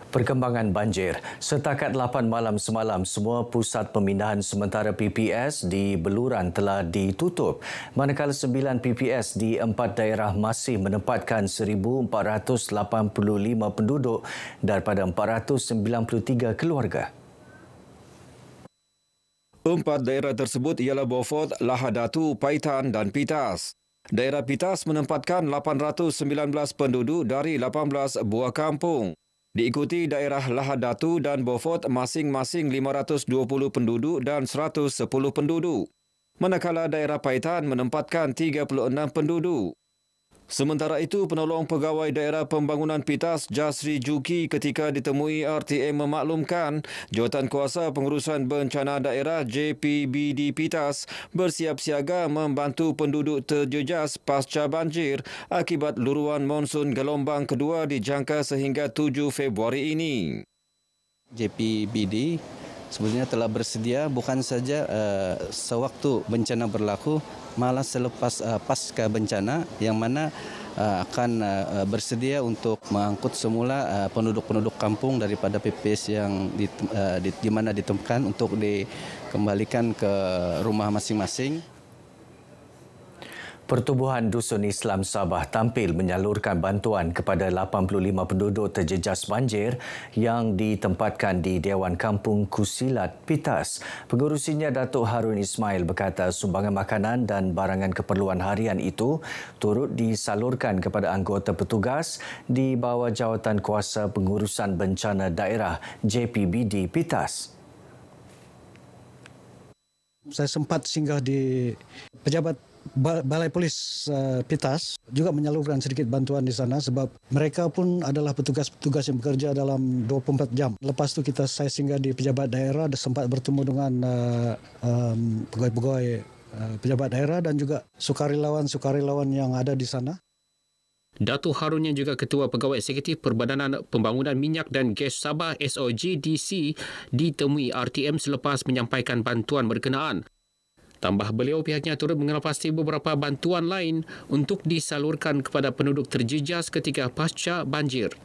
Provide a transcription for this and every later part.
Perkembangan banjir. Setakat 8 malam semalam, semua pusat pemindahan sementara PPS di Beluran telah ditutup. Manakala 9 PPS di 4 daerah masih menempatkan 1,485 penduduk daripada 493 keluarga. 4 daerah tersebut ialah Beaufort, Lahad Datu, Paitan dan Pitas. Daerah Pitas menempatkan 819 penduduk dari 18 buah kampung. Diikuti daerah Lahad Datu dan Beaufort masing-masing 520 penduduk dan 110 penduduk. Manakala daerah Paitan menempatkan 36 penduduk. Sementara itu, penolong pegawai daerah pembangunan Pitas, Jasri Juki ketika ditemui RTM memaklumkan Jawatan Kuasa Pengurusan Bencana Daerah JPBD Pitas bersiap siaga membantu penduduk terjejas pasca banjir akibat luruan monsun gelombang kedua dijangka sehingga 7 Februari ini. JPBD sebenarnya telah bersedia bukan saja sewaktu bencana berlaku, malah selepas pasca bencana yang mana akan bersedia untuk mengangkut semula penduduk-penduduk kampung daripada PPS yang di mana ditemukan untuk dikembalikan ke rumah masing-masing. Pertubuhan Dusun Islam Sabah tampil menyalurkan bantuan kepada 85 penduduk terjejas banjir yang ditempatkan di Dewan Kampung Kusilat, Pitas. Pengurusinya Datuk Harun Ismail berkata sumbangan makanan dan barangan keperluan harian itu turut disalurkan kepada anggota petugas di bawah Jawatan Kuasa Pengurusan Bencana Daerah JPBD Pitas. Saya sempat singgah di pejabat Balai Polis Pitas juga menyalurkan sedikit bantuan di sana sebab mereka pun adalah petugas-petugas yang bekerja dalam 24 jam. Lepas itu saya singgah di pejabat daerah dan sempat bertemu dengan pegawai-pegawai pejabat daerah dan juga sukarelawan yang ada di sana. Datuk Harun yang juga Ketua Pegawai Eksekutif Perbadanan Pembangunan Minyak dan Gas Sabah SOGDC ditemui RTM selepas menyampaikan bantuan berkenaan. Tambah beliau, pihaknya turut mengenal pasti beberapa bantuan lain untuk disalurkan kepada penduduk terjejas ketika pasca banjir.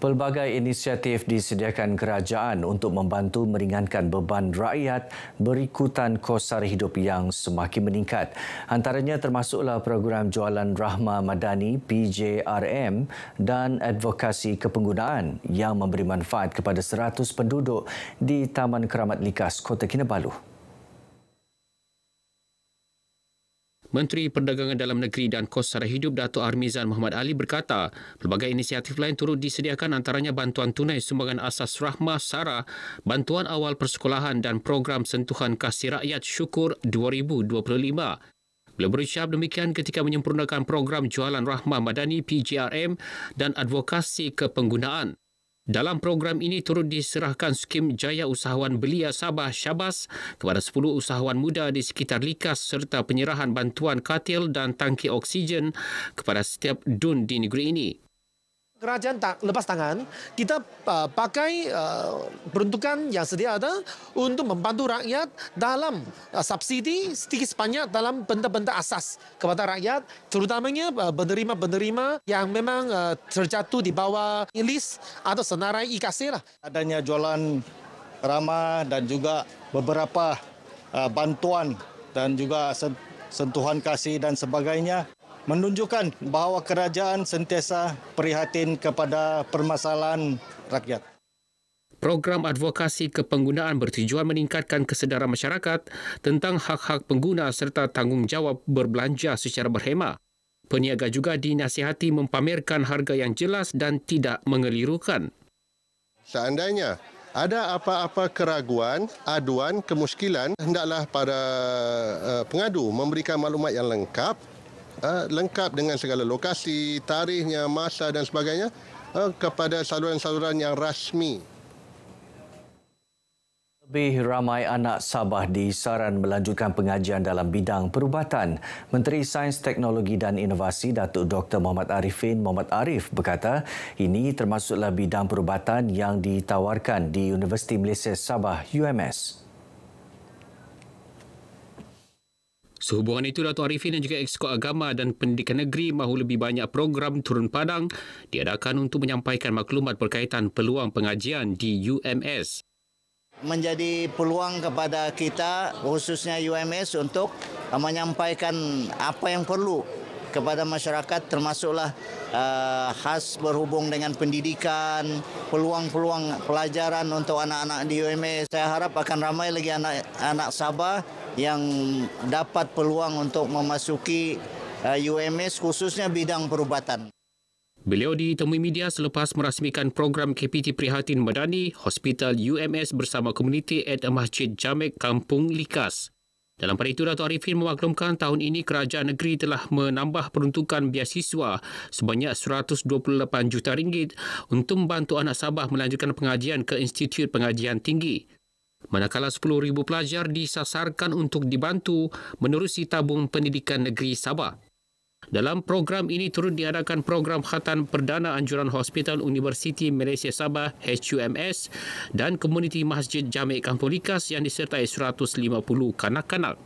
Pelbagai inisiatif disediakan kerajaan untuk membantu meringankan beban rakyat berikutan kos sara hidup yang semakin meningkat. Antaranya termasuklah program Jualan Rahmah Madani PJRM dan advokasi kepenggunaan yang memberi manfaat kepada 100 penduduk di Taman Keramat Likas, Kota Kinabalu. Menteri Perdagangan Dalam Negeri dan Kos Sara Hidup Datuk Armizan Muhammad Ali berkata, pelbagai inisiatif lain turut disediakan antaranya bantuan tunai sumbangan asas rahmah SARA, bantuan awal persekolahan dan program sentuhan kasih rakyat syukur 2025. Beliau berucap demikian ketika menyempurnakan program Jualan Rahmah Madani PJRM dan advokasi kepenggunaan. Dalam program ini turut diserahkan skim Jaya Usahawan Belia Sabah Syabas kepada 10 usahawan muda di sekitar Likas serta penyerahan bantuan katil dan tangki oksigen kepada setiap dun di negeri ini. Kerajaan tak lepas tangan, kita pakai peruntukan yang sedia ada untuk membantu rakyat dalam subsidi sedikit sebanyak dalam benda-benda asas kepada rakyat, terutamanya penerima-penerima yang memang terjatuh di bawah list atau senarai IKC lah. Adanya jualan ramah dan juga beberapa bantuan dan juga sentuhan kasih dan sebagainya menunjukkan bahawa kerajaan sentiasa prihatin kepada permasalahan rakyat. Program advokasi kepenggunaan bertujuan meningkatkan kesedaran masyarakat tentang hak-hak pengguna serta tanggungjawab berbelanja secara berhemah. Peniaga juga dinasihati mempamerkan harga yang jelas dan tidak mengelirukan. Seandainya ada apa-apa keraguan, aduan, kemuskilan, hendaklah para pengadu memberikan maklumat yang lengkap dengan segala lokasi, tarikhnya, masa dan sebagainya kepada saluran-saluran yang rasmi. Lebih ramai anak Sabah disaran melanjutkan pengajian dalam bidang perubatan. Menteri Sains, Teknologi dan Inovasi Datuk Dr. Muhammad Arifin Muhammad Arif berkata ini termasuklah bidang perubatan yang ditawarkan di Universiti Malaysia Sabah UMS. Sehubungan itu, Datuk Arifin dan juga Exco Agama dan Pendidikan Negeri mahu lebih banyak program turun padang diadakan untuk menyampaikan maklumat berkaitan peluang pengajian di UMS. Menjadi peluang kepada kita, khususnya UMS, untuk menyampaikan apa yang perlu kepada masyarakat, termasuklah khas berhubung dengan pendidikan, peluang-peluang pelajaran untuk anak-anak di UMS. Saya harap akan ramai lagi anak Sabah yang dapat peluang untuk memasuki UMS, khususnya bidang perubatan. Beliau ditemui media selepas merasmikan program KPT Prihatin Madani Hospital UMS bersama komuniti at Masjid Jamek Kampung Likas. Dalam pada itu, Datuk Arifin memaklumkan tahun ini kerajaan negeri telah menambah peruntukan biasiswa sebanyak RM128 juta untuk membantu anak Sabah melanjutkan pengajian ke Institut Pengajian Tinggi. Manakala 10,000 pelajar disasarkan untuk dibantu menerusi tabung pendidikan negeri Sabah. Dalam program ini turut diadakan program khatan perdana anjuran Hospital Universiti Malaysia Sabah HUMS dan komuniti Masjid Jamek Kampung Likas yang disertai 150 kanak-kanak.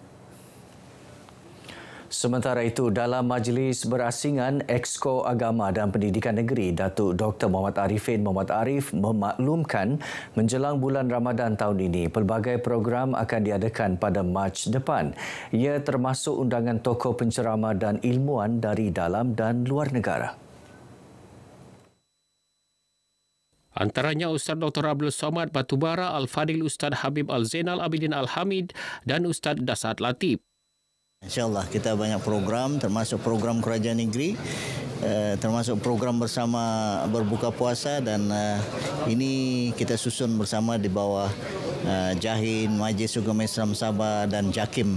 Sementara itu, dalam majlis berasingan Exco Agama dan Pendidikan Negeri, Datuk Dr. Muhammad Arifin Muhammad Arif memaklumkan menjelang bulan Ramadan tahun ini, pelbagai program akan diadakan pada Mac depan. Ia termasuk undangan tokoh penceramah dan ilmuwan dari dalam dan luar negara. Antaranya Ustaz Dr. Abdul Somad Batubara, Al-Fadil Ustaz Habib Al-Zainal Abidin Al-Hamid dan Ustaz Dasat Latif. InsyaAllah kita banyak program, termasuk program kerajaan negeri, termasuk program bersama berbuka puasa, dan ini kita susun bersama di bawah Jahin, Majlis Agama Islam Sabah dan JAKIM,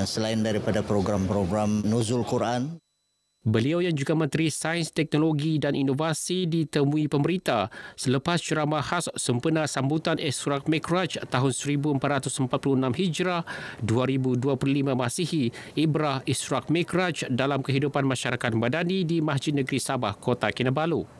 selain daripada program-program Nuzul Quran. Beliau yang juga Menteri Sains, Teknologi dan Inovasi ditemui pemberita selepas ceramah khas sempena sambutan Isra' Mikraj tahun 1446 Hijrah 2025 Masihi, Ibrah Isra' Mikraj dalam kehidupan masyarakat Madani di Masjid Negeri Sabah, Kota Kinabalu.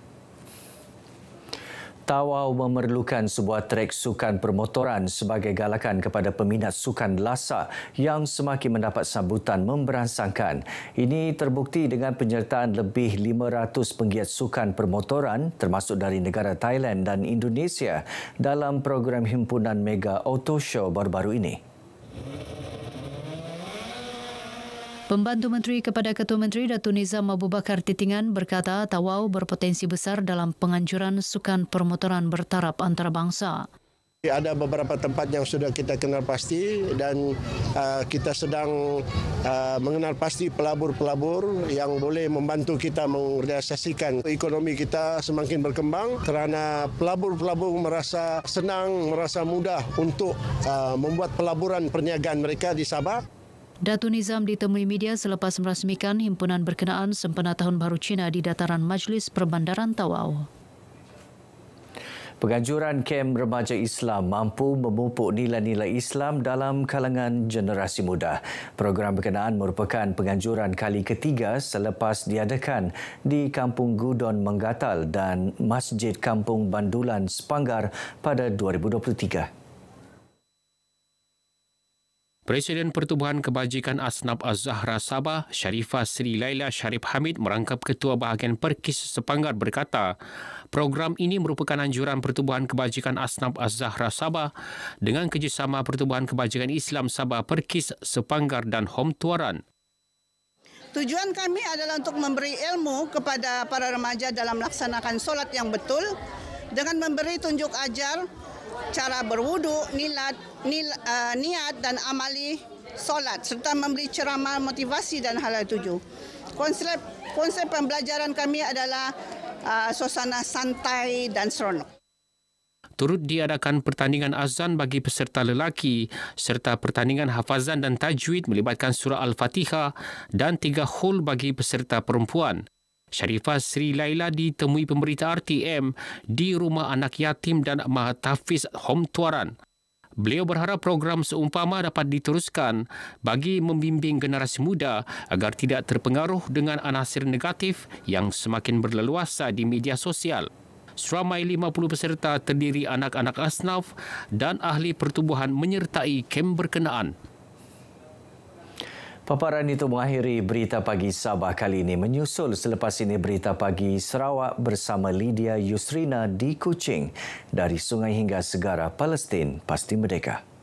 Tawau memerlukan sebuah trek sukan permotoran sebagai galakan kepada peminat sukan lasak yang semakin mendapat sambutan memberansangkan. Ini terbukti dengan penyertaan lebih 500 penggiat sukan permotoran termasuk dari negara Thailand dan Indonesia dalam program himpunan Mega Auto Show baru-baru ini. Pembantu Menteri kepada Ketua Menteri Datuk Nizam Abu Bakar Titingan berkata Tawau berpotensi besar dalam penganjuran sukan permotoran bertaraf antarabangsa. Ada beberapa tempat yang sudah kita kenal pasti dan kita sedang mengenal pasti pelabur-pelabur yang boleh membantu kita merealisasikan ekonomi kita semakin berkembang, kerana pelabur-pelabur merasa senang, merasa mudah untuk membuat pelaburan perniagaan mereka di Sabah. Datuk Nizam ditemui media selepas merasmikan himpunan berkenaan sempena Tahun Baru Cina di dataran Majlis Perbandaran Tawau. Penganjuran kem remaja Islam mampu memupuk nilai-nilai Islam dalam kalangan generasi muda. Program berkenaan merupakan penganjuran kali ketiga selepas diadakan di Kampung Gudon Menggatal dan Masjid Kampung Bandulan Sepanggar pada 2023. Presiden Pertubuhan Kebajikan Asnaf Az-Zahra Sabah, Sharifah Sri Laila Sharif Hamid merangkap Ketua Bahagian Perkis Sepanggar berkata, program ini merupakan anjuran Pertubuhan Kebajikan Asnaf Az-Zahra Sabah dengan kerjasama Pertubuhan Kebajikan Islam Sabah Perkis Sepanggar dan Hom Tuaran. Tujuan kami adalah untuk memberi ilmu kepada para remaja dalam melaksanakan solat yang betul dengan memberi tunjuk ajar cara berwudu, niat dan amali solat serta memberi ceramah motivasi dan halal tuju. Konsep pembelajaran kami adalah suasana santai dan seronok. Turut diadakan pertandingan azan bagi peserta lelaki serta pertandingan hafazan dan tajwid melibatkan surah Al-Fatihah dan 3 hol bagi peserta perempuan. Sharifah Sri Laila ditemui pemberita RTM di Rumah Anak Yatim dan Mahatafiz Hom Tuaran. Beliau berharap program seumpama dapat diteruskan bagi membimbing generasi muda agar tidak terpengaruh dengan anasir negatif yang semakin berleluasa di media sosial. Seramai 50 peserta terdiri anak-anak asnaf dan ahli pertubuhan menyertai kem berkenaan. Paparan itu mengakhiri Berita Pagi Sabah kali ini. Menyusul selepas ini Berita Pagi Sarawak bersama Lydia Yusrina di Kuching. Dari sungai hingga segara Palestin, pasti merdeka.